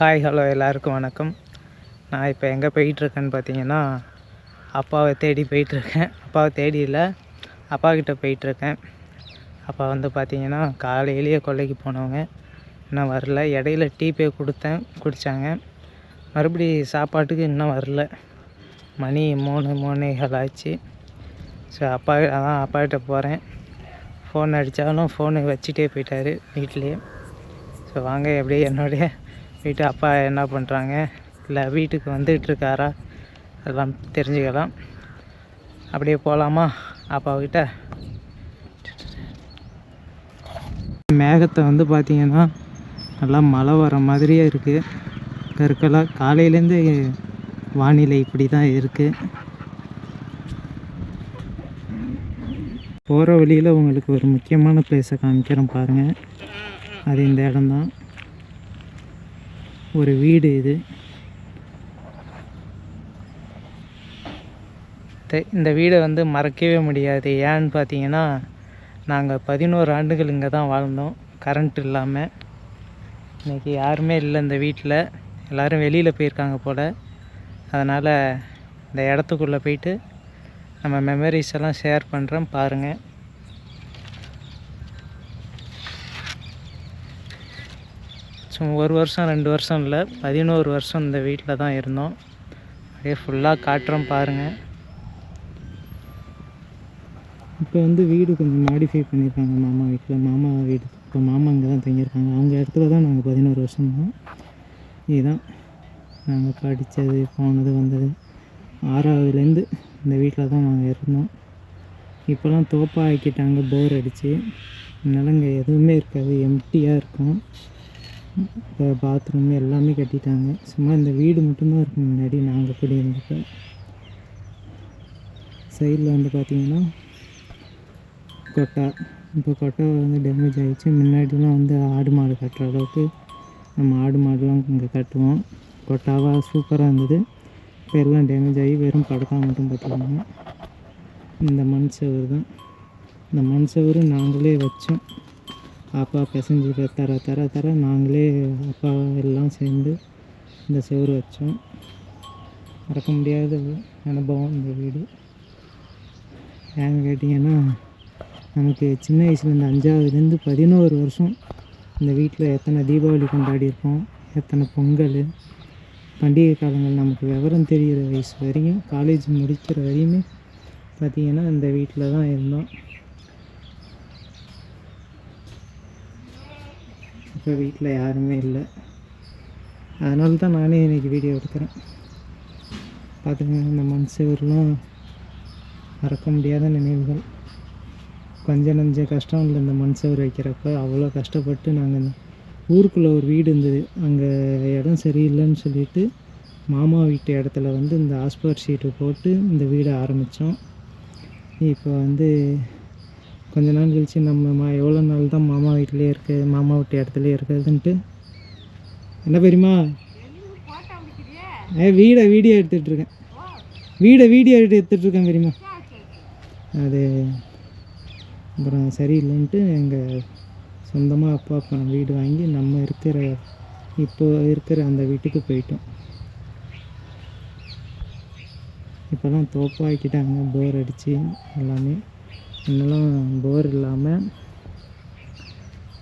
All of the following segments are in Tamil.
ஹாய் ஹலோ எல்லாருக்கும் வணக்கம். நான் இப்போ எங்கே போயிட்டுருக்கேன்னு பார்த்தீங்கன்னா, அப்பாவை தேடி போயிட்டுருக்கேன். அப்பாவை தேடி இல்லை, அப்பாக்கிட்ட போயிட்டுருக்கேன். அப்பா வந்து பார்த்தீங்கன்னா காலையிலேயே கொல்லைக்கு போனவங்க இன்னும் வரல. இடையில டீ போய் கொடுத்தேன், குடித்தாங்க. மறுபடி சாப்பாட்டுக்கு இன்னும் வரல. மணி 3 ஆச்சு. ஸோ அப்பாக்கிட்ட போகிறேன். ஃபோன் அடித்தாலும் ஃபோனு வச்சுட்டே போயிட்டார் வீட்லேயே. ஸோ வாங்க எப்படியே என்னுடைய வீட்டு அப்பா என்ன பண்ணுறாங்க, இல்லை வீட்டுக்கு வந்துகிட்ருக்காரா, அதெல்லாம் தெரிஞ்சுக்கலாம். அப்படியே போகலாமா அப்பாக்கிட்ட. மேகத்தை வந்து பார்த்திங்கன்னா நல்லா மழை வர மாதிரியே இருக்குது. கருக்கெல்லாம் காலையிலேருந்து வானிலை இப்படி தான் இருக்குது. போகிற வழியில் உங்களுக்கு ஒரு முக்கியமான பிளேஸை காமிக்கிறேன் பாருங்கள். அது இந்த இடம்தான். ஒரு வீடு இது. இந்த வீடை வந்து மறக்கவே முடியாது. ஏன்னு பார்த்தீங்கன்னா, நாங்கள் 11 ஆண்டுகள் இங்கே தான் வாழ்ந்தோம் கரண்ட் இல்லாமல். இன்றைக்கி யாருமே இல்லை இந்த வீட்டில், எல்லோரும் வெளியில் போயிருக்காங்க போல். அதனால் இந்த இடத்துக்குள்ளே போயிட்டு நம்ம மெமரிஸ் எல்லாம் ஷேர் பண்ணுறேன் பாருங்கள். சும்மா 1 வருஷம் 2 வருஷம் இல்லை, 11 வருஷம் இந்த வீட்டில் தான் இருந்தோம். அப்படியே ஃபுல்லாக காட்டுறோம் பாருங்கள். இப்போ வந்து வீடு கொஞ்சம் மாடிஃபை பண்ணியிருக்காங்க மாமா வீட்டில். மாமா வீடு இப்போ மாமா அங்கே தான் தங்கியிருக்காங்க. அவங்க இடத்துல தான் நாங்கள் 11 வருஷம் தான். இதுதான் நாங்கள் படித்தது, போனது, வந்தது. 6வதுலேருந்து இந்த வீட்டில் தான் நாங்கள் இருந்தோம். இப்போலாம் தோப்பாக ஆக்கிட்டாங்க, போர் அடித்து. நிலங்க எதுவுமே இருக்காது, எம்டியாக இருக்கும். இப்போ பாத்ரூம் எல்லாமே கட்டிட்டாங்க. சும்மா இந்த வீடு மட்டும்தான் இருக்கும். முன்னாடி நாங்கள் கூடி இருந்தப்போ சைடில் வந்து பார்த்திங்கன்னா கொட்டா. இப்போ கொட்டா வந்து டேமேஜ் ஆகிடுச்சு. முன்னாடிலாம் வந்து ஆடு மாடு கட்டுற அளவுக்கு நம்ம ஆடு மாடுலாம் இங்கே கட்டுவோம். கொட்டாவாக சூப்பராக இருந்தது. இப்போ எல்லாம் டேமேஜ் ஆகி வெறும் படக்கா மட்டும் பார்த்துக்கோங்க. இந்த மண் செவரு தான். இந்த மண் செவரு நாங்களே வச்சோம். அப்பா பிசைஞ்சு தர நாங்களே அப்பா எல்லாம் சேர்ந்து இந்த செவரு வச்சோம். மறக்க முடியாத அனுபவம் இந்த வீடு. ஏன்னு கேட்டிங்கன்னா, நமக்கு சின்ன வயசுலேருந்து 5வதுலேருந்து 11 வருஷம் இந்த வீட்டில் எத்தனை தீபாவளி கொண்டாடியிருக்கோம், எத்தனை பொங்கல், பண்டிகை காலங்கள். நமக்கு விவரம் தெரிகிற வயசு வரையும், காலேஜ் முடிக்கிற வரையுமே பார்த்திங்கன்னா இந்த வீட்டில் தான் இருந்தோம். இப்போ வீட்டில் யாருமே இல்லை. அதனால தான் நானே இன்றைக்கி வீடியோ எடுக்கிறேன். பார்த்துக்கங்க, இந்த மண் சுவர்லாம் மறக்க முடியாத நினைவுகள். கொஞ்சம் நஞ்ச கஷ்டம் இல்லை. இந்த மண் சுவர் வைக்கிறப்ப அவ்வளோ கஷ்டப்பட்டு நாங்கள் ஊருக்குள்ளே ஒரு வீடு இருந்தது. அங்கே இடம் சரியில்லைன்னு சொல்லிவிட்டு மாமா வீட்டு இடத்துல வந்து இந்த ஆஸ்பர் ஷீட்டு போட்டு இந்த வீடை ஆரம்பித்தோம். இப்போ வந்து கொஞ்ச நாள் கழிச்சு நம்ம எவ்வளோ நாள் தான் மாமா வீட்டிலே இருக்குது, மாமா வீட்டு இடத்துலையே இருக்கிறதுன்ட்டு. என்ன பெரியமா வீடியோ எடுத்துகிட்ருக்கேன். வீடியோ எடுத்துகிட்ருக்கேன் பெரியமா. அது அப்புறம் சரியில்லைன்ட்டு எங்கள் சொந்தமாக அப்பா வீடு வாங்கி நம்ம இப்போ இருக்கிற அந்த வீட்டுக்கு போயிட்டோம். இப்போலாம் தோப்பாக்கிட்டாங்க, போர் அடித்து எல்லாமே. இன்னும் போர் இல்லாமல்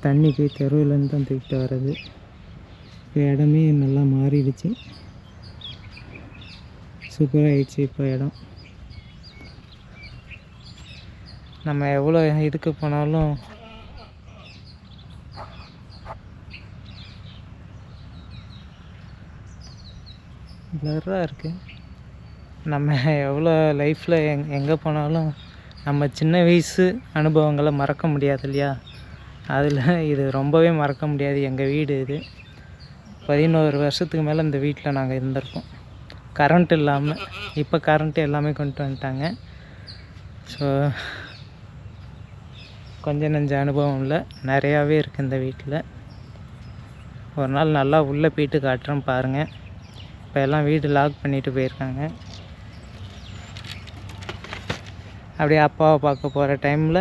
தண்ணி போய் தெருவிலேருந்து தான் தூக்கிட்டு வர்றது. இப்போ இடமே நல்லா மாறிடுச்சு, சூப்பராகிடுச்சு இப்போ இடம். நம்ம எவ்வளோ இதுக்கு போனாலும் பிளர்ராக இருக்குது. நம்ம எவ்வளோ லைஃப்பில் எங்கே போனாலும் நம்ம சின்ன வயசு அனுபவங்களை மறக்க முடியாது இல்லையா? அதில் இது ரொம்பவே மறக்க முடியாது. எங்கள் வீடு இது 11 வருஷத்துக்கு மேலே இந்த வீட்டில் நாங்கள் இருந்திருக்கோம். கரண்ட் இல்லாமல். இப்போ கரண்ட்டு எல்லாமே கொண்டு வந்துட்டாங்க. ஸோ கொஞ்சம் நஞ்ச அனுபவம் இல்லை, நிறையாவே இருக்குது இந்த வீட்டில். ஒரு நாள் நல்லா உள்ளே போயிட்டு காட்டுறேன் பாருங்கள். இப்போ எல்லாம் வீடு லாக் பண்ணிவிட்டு போயிருக்காங்க. அப்படியே அப்பாவை பார்க்க போகிற டைமில்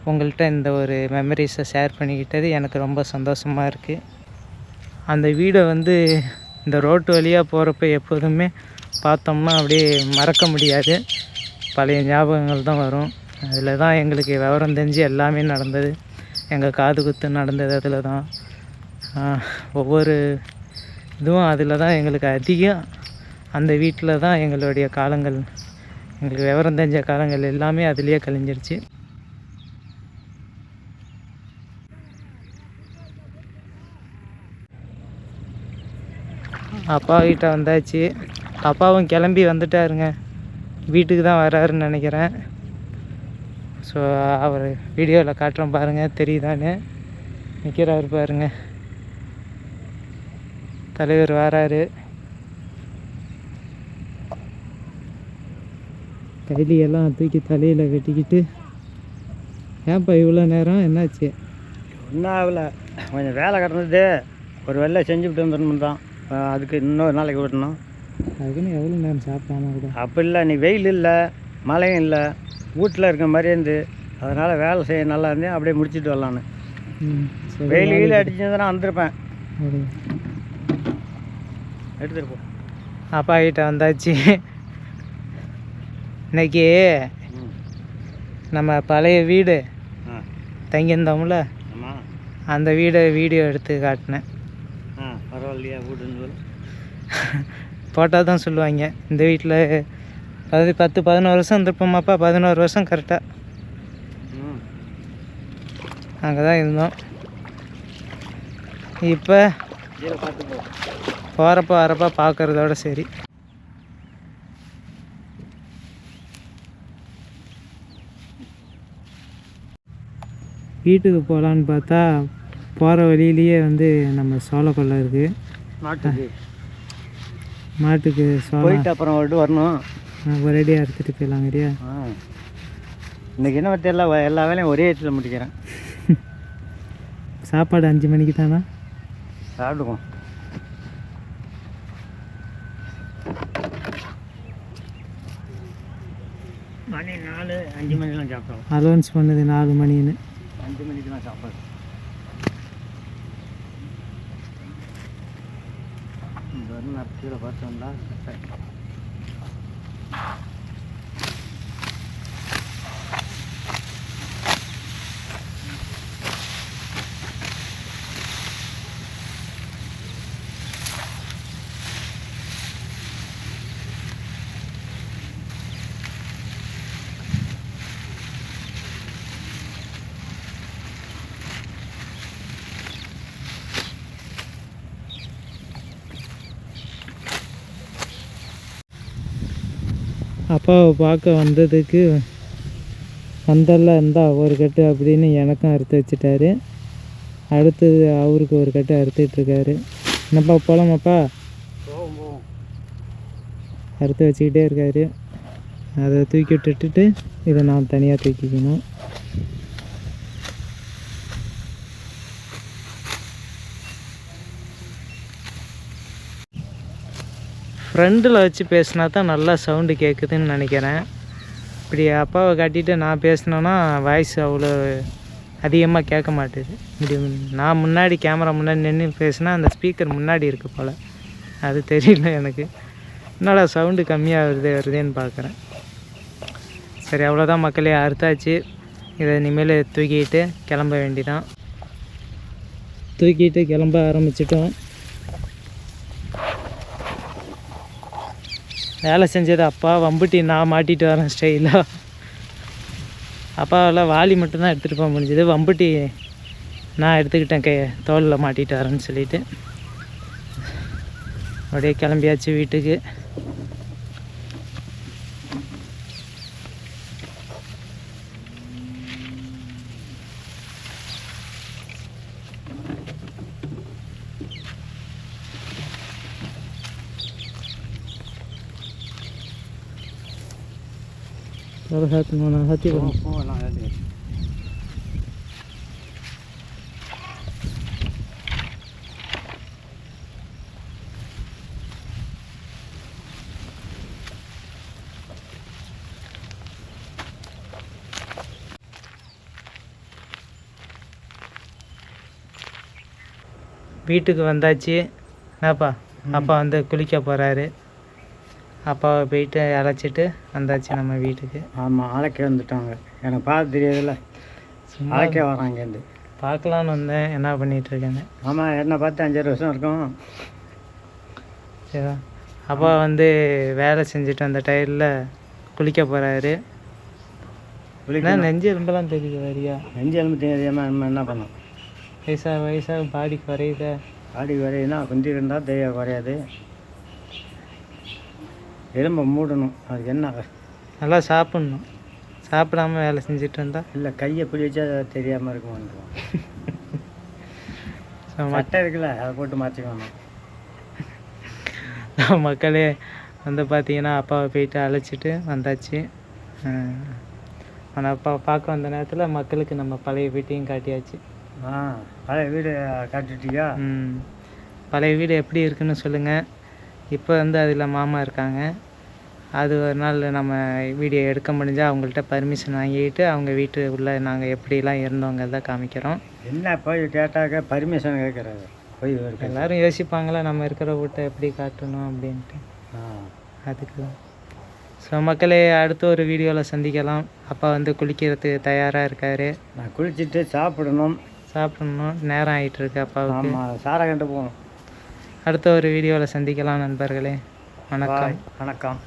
உங்கள்கிட்ட இந்த ஒரு மெமரிஸை ஷேர் பண்ணிக்கிட்டது எனக்கு ரொம்ப சந்தோஷமாக இருக்குது. அந்த வீடை வந்து இந்த ரோட்டு வழியாக போகிறப்ப எப்போதுமே பார்த்தோம்னா அப்படியே மறக்க முடியாது, பழைய ஞாபகங்கள் தான் வரும். அதில் தான் எங்களுக்கு விவரம் தெரிஞ்சு எல்லாமே நடந்தது. எங்கள் காது குத்து நடந்தது அதில் தான். ஒவ்வொரு இதுவும் அதில் தான் எங்களுக்கு அதிகம். அந்த வீட்டில் தான் எங்களுடைய காலங்கள், எங்களுக்கு விவரம் தெரிஞ்ச காலங்கள் எல்லாமே அதுலேயே கழிஞ்சிருச்சு. அப்பா கிட்ட வந்தாச்சு. அப்பாவும் கிளம்பி வந்துட்டாருங்க, வீட்டுக்கு தான் வராருன்னு நினைக்கிறேன். ஸோ அவர் வீடியோவில் காட்டுறோம் பாருங்கள், தெரியுதான்னு. நிற்கிறாரு பாருங்க, தலைவர் வராரு. கைலியெல்லாம் தூக்கி தலையில் வெட்டிக்கிட்டு. ஏன்ப்பா இவ்வளோ நேரம் என்னாச்சு? ஒன்றும் ஆகலை, கொஞ்சம் வேலை கிடந்தது, ஒரு வேலை செஞ்சுக்கிட்டு வந்துடணும் தான். அதுக்கு இன்னொரு நாளைக்கு விடணும். அதுக்குன்னு எவ்வளோ நேரம் சாப்பிட்டாம கூட? அப்போ இல்லை, நீ வெயில் இல்லை மழையும் இல்லை, வீட்டில் இருக்க மாதிரியே இருந்து, அதனால் வேலை செய்ய நல்லா இருந்தேன், அப்படியே முடிச்சுட்டு வரலான்னு. வெயில் கீழே அடிச்சுருந்தா வந்திருப்பேன். எடுத்துகிட்டு போ. அப்பா கிட்ட வந்தாச்சு. இன்னைக்கு நம்ம பழைய வீடு தங்கியிருந்தோம்ல, அந்த வீடை வீடியோ எடுத்து காட்டினேன். பரவாயில்லையா வீடுன்னு போட்டால் தான் சொல்லுவாங்க. இந்த வீட்டில் 10-11 வருஷம் இருந்திருப்போமாப்பா, 11 வருஷம் கரெக்டாக அங்கே தான் இருந்தோம். இப்போ போகிறப்ப வரப்போ பார்க்குறதோட சரி. வீட்டுக்கு போகலான்னு பார்த்தா போகிற வழியிலேயே வந்து நம்ம சோளக்கொல்லை இருக்குது. மாட்டுக்கு சோளம் போயிட்டு அப்புறம் வரணும், ஒரேடியாக அறுத்துட்டு போயிடலாங்கறியா? இன்றைக்கி என்ன தெரியல, எல்லா வேலையும் ஒரே இடத்துல முடிக்கிறேன். சாப்பாடு 5 மணிக்கு தானா சாப்பிடுவோம்? மணி 4-5 மணிக்கெலாம் சாப்பிடுவோம். அலோன்ஸ் பண்ணுது 4 மணின்னு. 5 மணிக்கு தான் சாப்பாடு. இந்த வரும் நேரத்தில் பார்த்தோம்னா அப்பாவை பார்க்க வந்ததுக்கு வந்தல்ல இருந்தா ஒரு கட்டு அப்படின்னு எனக்கும் அறுத்து வச்சுட்டாரு. அடுத்தது அவருக்கு ஒரு கட்டு அறுத்துட்ருக்காரு. என்னப்பா போகலாமாப்பா? அறுத்து வச்சுக்கிட்டே இருக்காரு. அதை தூக்கி விட்டுட்டு இதை நான் தனியாக தூக்கிக்கணும். ஃப்ரெண்டில் வச்சு பேசினா தான் நல்லா சவுண்டு கேட்குதுன்னு நினைக்கிறேன். இப்படி அப்பாவை காட்டிட்டு நான் பேசினேன்னா வாய்ஸ் அவ்வளோ அதிகமாக கேட்க மாட்டேது. இப்படி நான் முன்னாடி கேமரா முன்னாடி நின்று பேசினா அந்த ஸ்பீக்கர் முன்னாடி இருக்குது போல், அது தெரியல எனக்கு. என்னடா சவுண்டு கம்மியாக வருதேன்னு பார்க்குறேன். சரி, அவ்வளோதான் மக்களே, அறுத்தாச்சு. இதை இனிமேல் தூக்கிட்டு கிளம்ப வேண்டிதான். தூக்கிட்டு கிளம்ப ஆரம்பிச்சிட்டோம். வேலை செஞ்சது அப்பா, வம்புட்டி நான் மாட்டிட்டு வரேன் ஸ்டைலாக. அப்பாவெல்லாம் வாளி மட்டும்தான் எடுத்துகிட்டு போக முடிஞ்சது, வம்புட்டி நான் எடுத்துக்கிட்டேன் தோலில் மாட்டிட்டு வரேன்னு சொல்லிவிட்டு அப்படியே கிளம்பியாச்சு வீட்டுக்கு. வீட்டுக்கு வந்தாச்சு. என்னப்பா அப்பா வந்து குளிக்க போகிறாரு. அப்பாவை போயிட்டு அழைச்சிட்டு வந்தாச்சு நம்ம வீட்டுக்கு. ஆமாம், அழைக்க வந்துட்டாங்க. எனக்கு பார்த்து தெரியாதுல்ல, அழைக்க வராங்க இங்கேருந்து. பார்க்கலான்னு வந்தேன், என்ன பண்ணிகிட்ருக்கேன்னு. ஆமாம், என்னை பார்த்து 5-6 வருஷம் இருக்கும். சரி, அப்பா வந்து வேலை செஞ்சுட்டு அந்த டயரில் குளிக்க போகிறாரு. நெஞ்சு எலும்பெல்லாம் தெரியுது வரியா? நெஞ்சு எலும்பு தெரியாமல் நம்ம என்ன பண்ணோம்? வயசாக பாடி குறையுத. பாடி குறையுதுன்னா குந்தி இருந்தால் தெரிய குறையாது. எலும்பை மூடணும். அதுக்கு என்ன? நல்லா சாப்பிட்ணும். சாப்பிடாம வேலை செஞ்சுட்டு இருந்தா இல்லை, கையை பிடி வச்சா தெரியாமல் இருக்குமான்னு. மட்டை இருக்குல்ல, அதை போட்டு மாற்றிக்கணும். மக்களே வந்து பார்த்தீங்கன்னா அப்பாவை போயிட்டு அழைச்சிட்டு வந்தாச்சு. ஆனால் அப்பா பார்க்க வந்த நேரத்தில் மக்களுக்கு நம்ம பழைய வீட்டையும் காட்டியாச்சு. பழைய வீடு காட்டிட்டியா? பழைய வீடு எப்படி இருக்குன்னு சொல்லுங்கள். இப்போ வந்து அதில் மாமா இருக்காங்க. அது ஒரு நாள் நம்ம வீடியோ எடுக்க முடிஞ்சால் அவங்கள்ட்ட பர்மிஷன் வாங்கிட்டு அவங்க வீட்டு உள்ள நாங்கள் எப்படிலாம் இருந்தோங்கிறத காமிக்கிறோம். என்ன போய் கேட்டாக்க பர்மிஷன் கேட்குறாரு. போய் எல்லோரும் யோசிப்பாங்களே நம்ம இருக்கிற வீட்டை எப்படி காட்டணும் அப்படின்ட்டு. அதுக்கு தான். ஸோ மக்களே, அடுத்த ஒரு வீடியோவில் சந்திக்கலாம். அப்பா வந்து குளிக்கிறதுக்கு தயாராக இருக்கார். நான் குளிச்சுட்டு சாப்பிடணும். நேரம் ஆகிட்டு இருக்கு அப்பாவுக்கு. சாரை கண்டு போகணும். அடுத்த ஒரு வீடியோவில் சந்திக்கலாம் நண்பர்களே. வணக்கம்.